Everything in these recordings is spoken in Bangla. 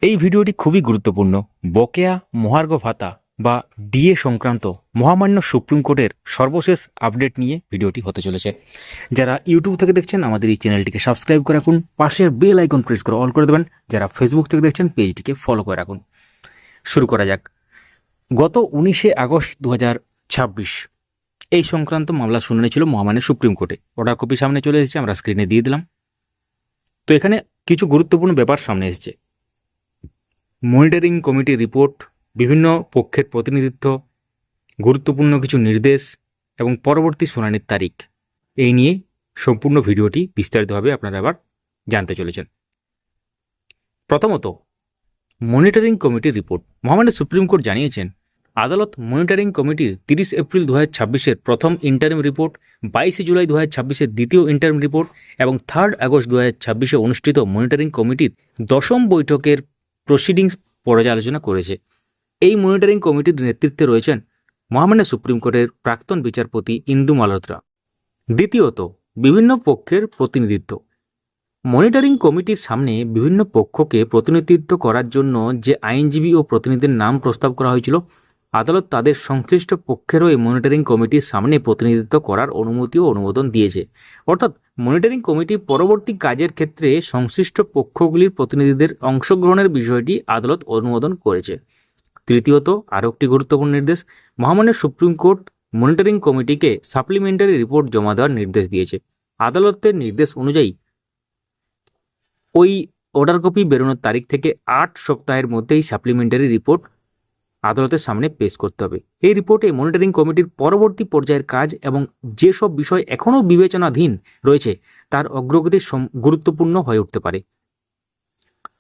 এই ভিডিওটি খুবই গুরুত্বপূর্ণ। বকেয়া মহার্ঘ ভাতা বা ডিএ সংক্রান্ত মহামান্য সুপ্রিম কোর্টের সর্বশেষ আপডেট নিয়ে ভিডিওটি হতে চলেছে। যারা ইউটিউব থেকে দেখছেন আমাদের এই চ্যানেলটিকে সাবস্ক্রাইব করে রাখুন, পাশের বেল আইকন প্রেস করে অল করে দেবেন। যারা ফেসবুক থেকে দেখছেন পেজটিকে ফলো করে রাখুন। শুরু করা যাক। গত 19শে আগস্ট 2026 এই সংক্রান্ত মামলা শুনানি ছিল মহামান্য সুপ্রিম কোর্টে। অর্ডার কপি সামনে চলে এসেছে, আমরা স্ক্রিনে দিয়ে দিলাম। তো এখানে কিছু গুরুত্বপূর্ণ ব্যাপার সামনে এসেছে। মনিটরিং কমিটির রিপোর্ট, বিভিন্ন পক্ষের প্রতিনিধিত্ব, গুরুত্বপূর্ণ কিছু নির্দেশ এবং পরবর্তী শুনানির তারিখ, এই নিয়ে সম্পূর্ণ ভিডিওটি বিস্তারিতভাবে আপনারা এবার জানতে চলেছেন। প্রথমত, মনিটরিং কমিটির রিপোর্ট। মহামান্য সুপ্রিম কোর্ট জানিয়েছেন, আদালত মনিটরিং কমিটির 30 এপ্রিল 2026-এর প্রথম ইন্টারিম রিপোর্ট, 22 জুলাই 2026-এর দ্বিতীয় ইন্টারিম রিপোর্ট এবং 3 আগস্ট 2026-এ অনুষ্ঠিত মনিটরিং কমিটির 10ম বৈঠকের প্রসিডিংস পর্যালোচনা করেছে। এই মনিটরিং কমিটির নেতৃত্বে রয়েছেন মহামান্য সুপ্রিম কোর্টের প্রাক্তন বিচারপতি ইন্দু মালহোত্রা। দ্বিতীয়ত, বিভিন্ন পক্ষের প্রতিনিধিত্ব। মনিটরিং কমিটির সামনে বিভিন্ন পক্ষকে প্রতিনিধিত্ব করার জন্য যে আইনজীবী ও প্রতিনিধির নাম প্রস্তাব করা হয়েছিল, আদালত তাদের সংশ্লিষ্ট পক্ষেরও এই মনিটরিং কমিটির সামনে প্রতিনিধিত্ব করার অনুমতি ও অনুমোদন দিয়েছে। অর্থাৎ মনিটরিং কমিটি পরবর্তী কাজের ক্ষেত্রে সংশ্লিষ্ট পক্ষগুলির প্রতিনিধিদের অংশগ্রহণের বিষয়টি আদালত অনুমোদন করেছে। তৃতীয়ত, আরও একটি গুরুত্বপূর্ণ নির্দেশ, মহামান্য সুপ্রিম কোর্ট মনিটরিং কমিটিকে সাপ্লিমেন্টারি রিপোর্ট জমা দেওয়ার নির্দেশ দিয়েছে। আদালতের নির্দেশ অনুযায়ী ওই অর্ডার কপি বেরোনোর তারিখ থেকে 8 সপ্তাহের মধ্যেই সাপ্লিমেন্টারি রিপোর্ট আদালতের সামনে পেশ করতে হবে। এই রিপোর্টে মনিটরিং কমিটির পরবর্তী পর্যায়ের কাজ এবং যেসব বিষয় এখনও বিবেচনাধীন রয়েছে তার অগ্রগতি গুরুত্বপূর্ণ হয়ে উঠতে পারে।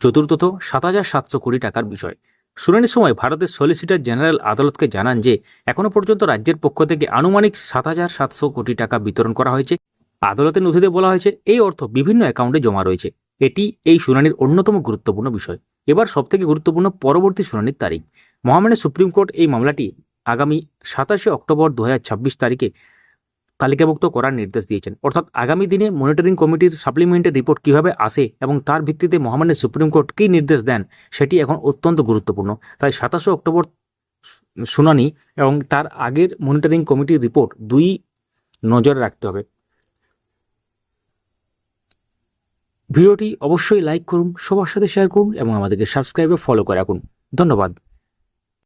চতুর্থত, 7,700 কোটি টাকার বিষয়। শুনানির সময় ভারতের সলিসিটর জেনারেল আদালতকে জানান যে এখনও পর্যন্ত রাজ্যের পক্ষ থেকে আনুমানিক 7,700 কোটি টাকা বিতরণ করা হয়েছে। আদালতের নথিতে বলা হয়েছে এই অর্থ বিভিন্ন অ্যাকাউন্টে জমা রয়েছে। এটি এই শুনানির অন্যতম গুরুত্বপূর্ণ বিষয়। এবার সবথেকে গুরুত্বপূর্ণ পরবর্তী শুনানির তারিখ। মহামান্য সুপ্রিম কোর্ট এই মামলাটি আগামী 27শে অক্টোবর 2026 তারিখে তালিকাভুক্ত করার নির্দেশ দিয়েছেন। অর্থাৎ আগামী দিনে মনিটরিং কমিটির সাপ্লিমেন্টারি রিপোর্ট কীভাবে আসে এবং তার ভিত্তিতে মহামান্য সুপ্রিম কোর্ট কী নির্দেশ দেন সেটি এখন অত্যন্ত গুরুত্বপূর্ণ। তাই 27শে অক্টোবর শুনানি এবং তার আগের মনিটরিং কমিটির রিপোর্ট দুই নজরে রাখতে হবে। ভিডিওটি অবশ্যই লাইক করুন, সবার সাথে শেয়ার করুন এবং আমাদেরকে সাবস্ক্রাইবে ফলো করে রাখুন। ধন্যবাদ।